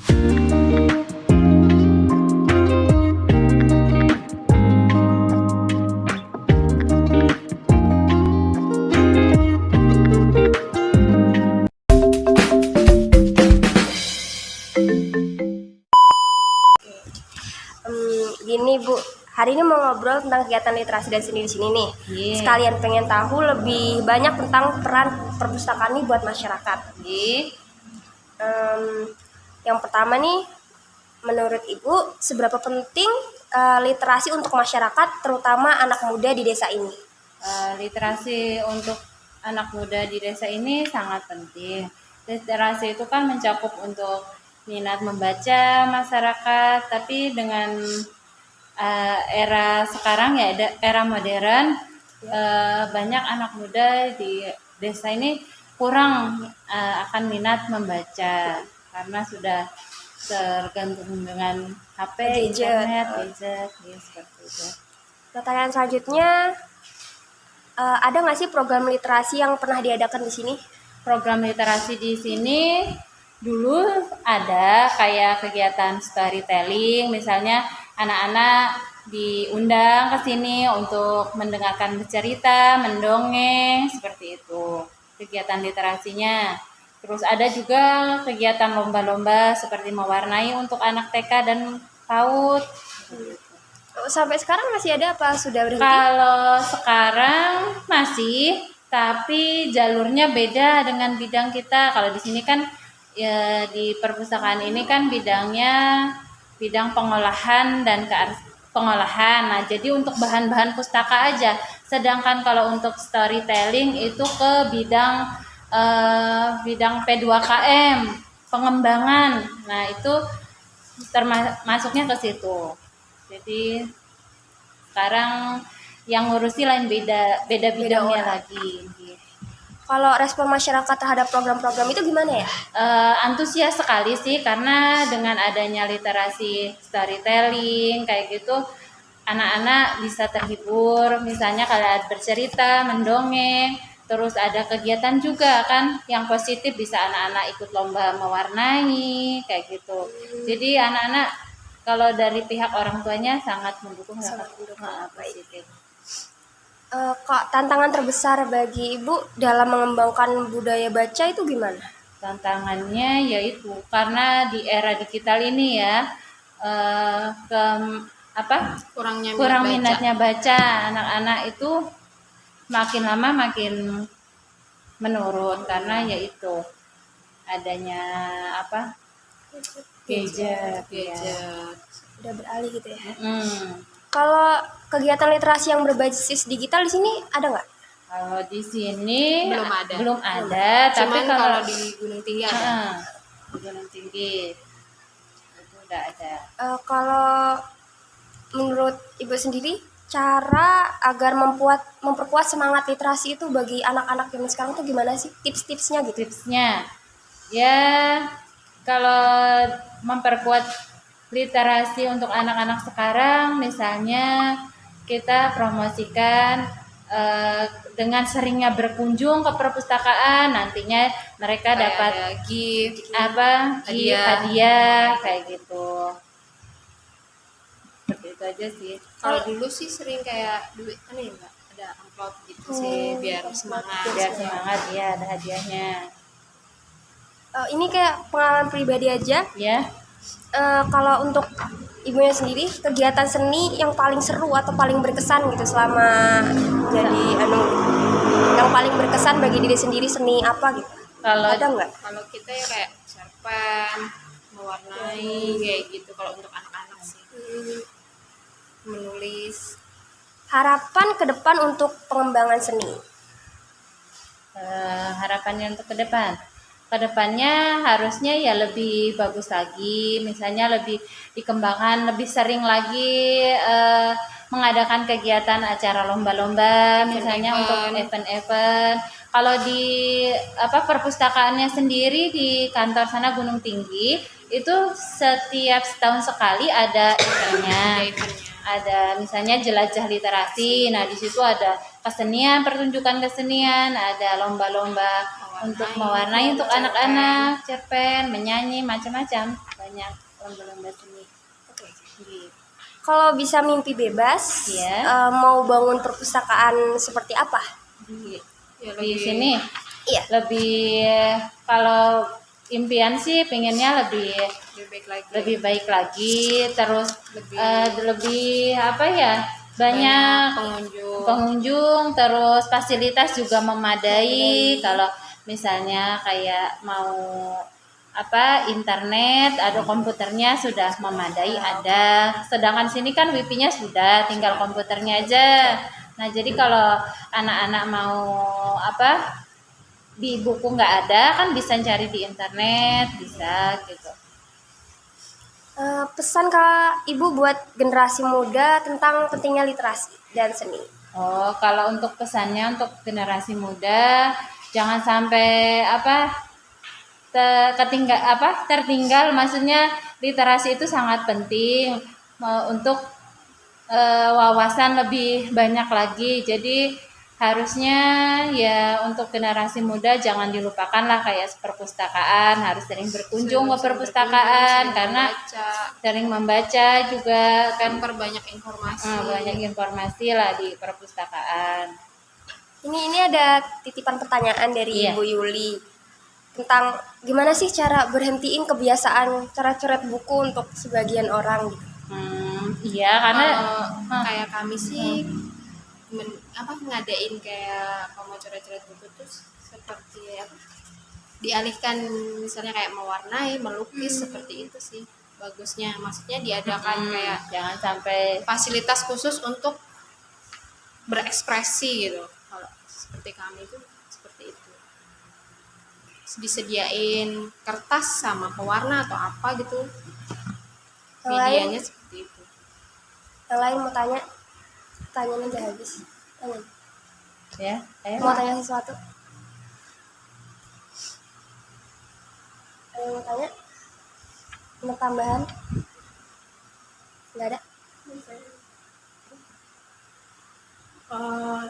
Gini Bu, hari ini mau ngobrol tentang kegiatan literasi dan seni di sini nih. Sekalian pengen tahu lebih banyak tentang peran perpustakaan ini buat masyarakat. Yang pertama nih, menurut Ibu, seberapa penting literasi untuk masyarakat, terutama anak muda di desa ini? Literasi untuk anak muda di desa ini sangat penting. Literasi itu kan mencakup untuk minat membaca masyarakat, tapi dengan era sekarang ya, era modern, banyak anak muda di desa ini kurang akan minat membaca karena sudah tergantung dengan HP, internet, gadget, ya, seperti itu. Pertanyaan selanjutnya, ada nggak sih program literasi yang pernah diadakan di sini? Program literasi di sini dulu ada kayak kegiatan storytelling, misalnya anak-anak diundang ke sini untuk mendengarkan bercerita, mendongeng, seperti itu kegiatan literasinya. Terus ada juga kegiatan lomba-lomba seperti mewarnai untuk anak TK dan PAUD. Sampai sekarang masih ada apa sudah berhenti? Kalau sekarang masih, tapi jalurnya beda dengan bidang kita. Kalau di sini kan ya, di perpustakaan ini kan bidangnya bidang pengolahan dan pengolahan. Nah, jadi untuk bahan-bahan pustaka aja. Sedangkan kalau untuk storytelling itu ke bidang P2KM, pengembangan. Nah, itu masuknya ke situ. Jadi sekarang yang ngurusi lain beda bidangnya lagi. Kalau respon masyarakat terhadap program-program itu gimana ya? Antusias sekali sih, karena dengan adanya literasi storytelling kayak gitu, anak-anak bisa terhibur. Misalnya kalau bercerita, mendongeng, terus ada kegiatan juga kan yang positif, bisa anak-anak ikut lomba mewarnai kayak gitu. Jadi anak-anak kalau dari pihak orang tuanya sangat mendukung, positif. Kak, tantangan terbesar bagi Ibu dalam mengembangkan budaya baca itu gimana? Tantangannya yaitu karena di era digital ini ya, kurang minatnya baca. Anak-anak itu makin lama makin menurun karena yaitu adanya gadget. Udah beralih gitu ya. Kalau kegiatan literasi yang berbasis digital di sini ada nggak? Kalau di sini belum ada. Tapi kalau di Gunung Tinggi ada. Di Gunung Tinggi itu udah ada. Kalau menurut Ibu sendiri, cara agar memperkuat semangat literasi itu bagi anak-anak zaman sekarang tuh gimana sih? Tips-tipsnya gitu? Tipsnya, ya kalau memperkuat literasi untuk anak-anak sekarang, misalnya kita promosikan dengan seringnya berkunjung ke perpustakaan, nantinya mereka kayak dapat gift, hadiah kayak gitu. Seperti itu aja sih. Kalau dulu sih sering kayak duit kan ya Mbak, ada amplop gitu sih biar semangat. Ya, ada hadiahnya. Ini kayak pengalaman pribadi aja. Ya. Kalau untuk Ibunya sendiri, kegiatan seni yang paling seru atau paling berkesan gitu selama jadi yang paling berkesan bagi diri sendiri, seni apa gitu? Kalau ada nggak? Kalau kita ya kayak cerpen, mewarnai kayak gitu. Kalau untuk anak-anak sih menulis. Harapan ke depan untuk pengembangan seni? Harapannya untuk ke depan, kedepannya harusnya ya lebih bagus lagi, misalnya lebih dikembangkan, lebih sering lagi mengadakan kegiatan acara lomba-lomba, misalnya untuk event-event. Kalau di perpustakaannya sendiri di kantor sana Gunung Tinggi itu setiap setahun sekali ada eventnya. Ada misalnya jelajah literasi. Nah, di situ ada kesenian, pertunjukan kesenian, ada lomba-lomba untuk mewarnai untuk anak-anak, cerpen, menyanyi, macam-macam, banyak lomba-lomba seni. Oke. Gitu. Kalau bisa mimpi bebas, Iya. mau bangun perpustakaan seperti apa? Ya, Di lebih sini Iya. lebih, kalau impian sih pengennya lebih baik lagi. lebih baik lagi, terus Lebih- lebih apa ya, banyak pengunjung, terus fasilitas juga memadai. Kalau misalnya kayak mau internet, ada komputernya sudah memadai ada. Sedangkan sini kan wifi-nya sudah, tinggal komputernya aja. Nah, jadi kalau anak-anak mau di buku nggak ada kan bisa cari di internet, bisa gitu. Pesan Kak Ibu buat generasi muda tentang pentingnya literasi dan seni. Oh, kalau untuk pesannya untuk generasi muda, jangan sampai tertinggal. Maksudnya literasi itu sangat penting untuk wawasan lebih banyak lagi. Jadi harusnya ya untuk generasi muda jangan dilupakan lah, kayak perpustakaan, harus sering berkunjung ke perpustakaan karena sering membaca juga kan, perbanyak informasi. banyak informasi lah di perpustakaan. Ini ada titipan pertanyaan dari Iya. Ibu Yuli tentang gimana sih cara berhentiin kebiasaan coret-coret buku untuk sebagian orang gitu. Iya, karena Kayak kami sih ngadain kayak kalau mau coret-coret buku terus seperti dialihkan, misalnya kayak mewarnai, melukis, seperti itu sih bagusnya. Maksudnya diadakan kayak jangan sampai fasilitas khusus untuk berekspresi gitu. Kalau seperti kami itu seperti itu, disediain kertas sama pewarna atau apa gitu, Yang lain, medianya seperti itu. yang lain mau tanya, pertanyaannya udah habis. Tanya. ya. Mau tanya sesuatu? Ada yang mau tanya? Mau tambahan? Nggak ada?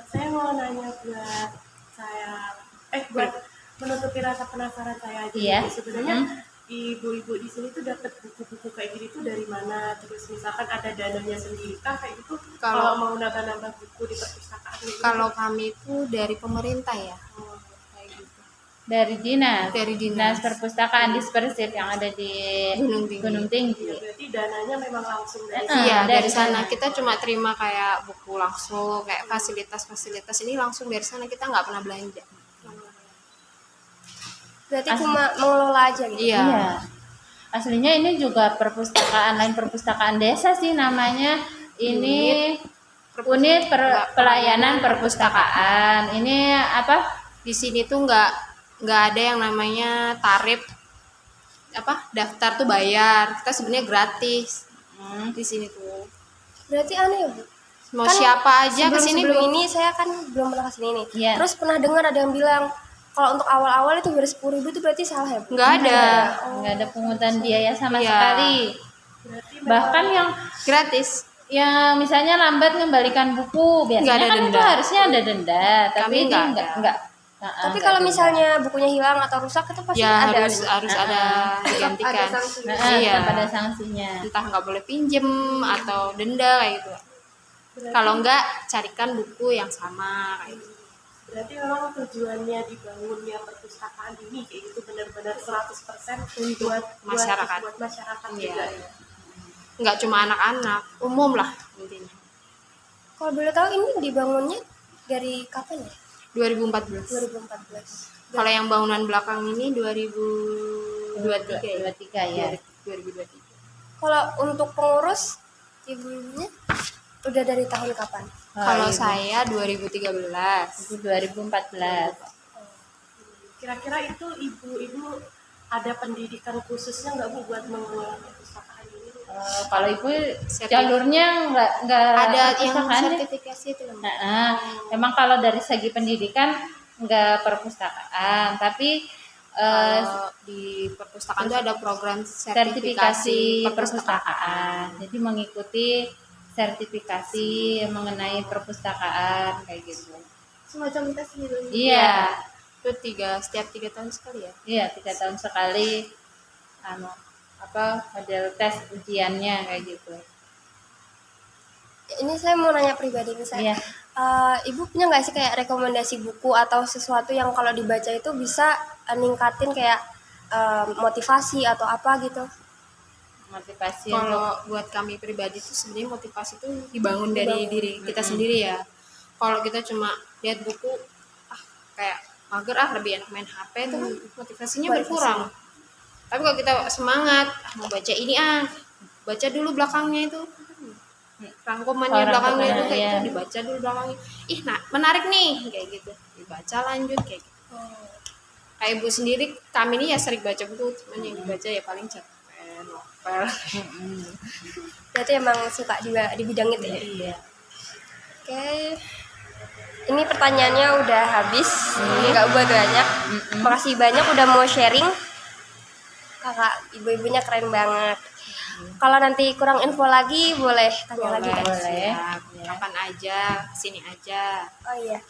Saya mau nanya buat saya, buat menutupi rasa penasaran saya aja. Iya. Sebenarnya ibu-ibu di sini tuh dapat buku-buku kayak gini tuh dari mana? Terus misalkan ada dananya sendiri kah kayak gitu? Kalau mau nambah-nambah buku di perpustakaan gitu. Kalau kami itu dari pemerintah ya, kayak gitu. Dari dinas perpustakaan dispersif yang ada di Gunung Tinggi. Ya, berarti dananya memang langsung dari Iya, dari dari sana sana. kita cuma terima kayak buku langsung, kayak fasilitas ini langsung dari sana, kita nggak pernah belanja. Berarti cuma mengelola aja gitu? Iya. Aslinya ini juga lain perpustakaan desa sih namanya. Ini unit pelayanan perpustakaan. Ini Di sini tuh nggak ada yang namanya tarif, daftar tuh bayar. Kita sebenarnya gratis di sini tuh. Berarti aneh ya Bu? Mau Kan siapa aja kesini sebelum ini saya kan belum pernah kesini nih. Iya. Terus pernah dengar ada yang bilang kalau untuk awal-awal itu bayar 10.000 itu berarti salah ya Bu? nggak ada. nggak ada pungutan biaya sama Iya. sekali. Bahkan Gratis. yang misalnya lambat mengembalikan buku Nggak biasanya ada kan itu denda. harusnya ada denda, tapi Kami ini nggak enggak. Tapi kalau misalnya bukunya hilang atau rusak itu pasti Ya ada. harus ada digantikan. Ada sanksinya. Iya. tetap ada sanksinya. Entah nggak boleh pinjem atau denda kayak gitu. Kalau nggak, carikan buku yang sama kayak gitu. Berarti memang tujuannya dibangunnya perpustakaan ini kayak gitu benar-benar 100% buat masyarakat. buat masyarakat Iya. juga ya. Nggak cuma anak-anak, umum lah intinya. Kalau boleh tahu ini dibangunnya dari kapan ya? 2014. 2014. Kalau yang bangunan belakang ini 2023 ya. 23 ya. 2023. Kalau untuk pengurus ibunya udah dari tahun kapan? Kalau Ibu. saya 2013. Itu 2014. Kira-kira itu ibu-ibu ada pendidikan khususnya nggak Bu buat mengelola perpustakaan ini? Kalau ibu jalurnya nggak Ada yang perpustakaan ya. sertifikasi itu loh. Memang kalau dari segi pendidikan nggak perpustakaan, tapi Kalau di perpustakaan itu ada program sertifikasi perpustakaan. Jadi mengikuti sertifikasi mengenai perpustakaan kayak gitu. Semacam tes gitu. Iya. Itu setiap 3 tahun sekali ya. Iya, 3 tahun sekali model tes ujiannya kayak gitu. Ini saya mau nanya pribadi misalnya, Iya. Ibu punya nggak sih kayak rekomendasi buku atau sesuatu yang kalau dibaca itu bisa ningkatin kayak motivasi atau apa gitu? Motivasi untuk Kalau buat kami pribadi tuh sebenarnya motivasi itu dibangun dari diri kita sendiri ya. Kalau kita cuma lihat buku kayak mager lebih enak main HP itu kan motivasinya berkurang. Tapi kalau kita semangat mau baca ini baca dulu belakangnya itu rangkumannya belakangnya itu kayak itu dibaca dulu belakangnya. Menarik nih kayak gitu. Dibaca lanjut kayak gitu. Kayak ibu sendiri kami ini ya sering baca buku, cuman yang dibaca ya paling cerpen, novel. Berarti emang suka juga di bidang itu ya? Iya. Oke, ini pertanyaannya udah habis, nggak buat banyak. Makasih banyak udah mau sharing. Kakak, ibu-ibunya keren banget. Kalau nanti kurang info lagi boleh tanya lagi kan? Boleh. Siap. Kapan aja, sini aja. Oh iya.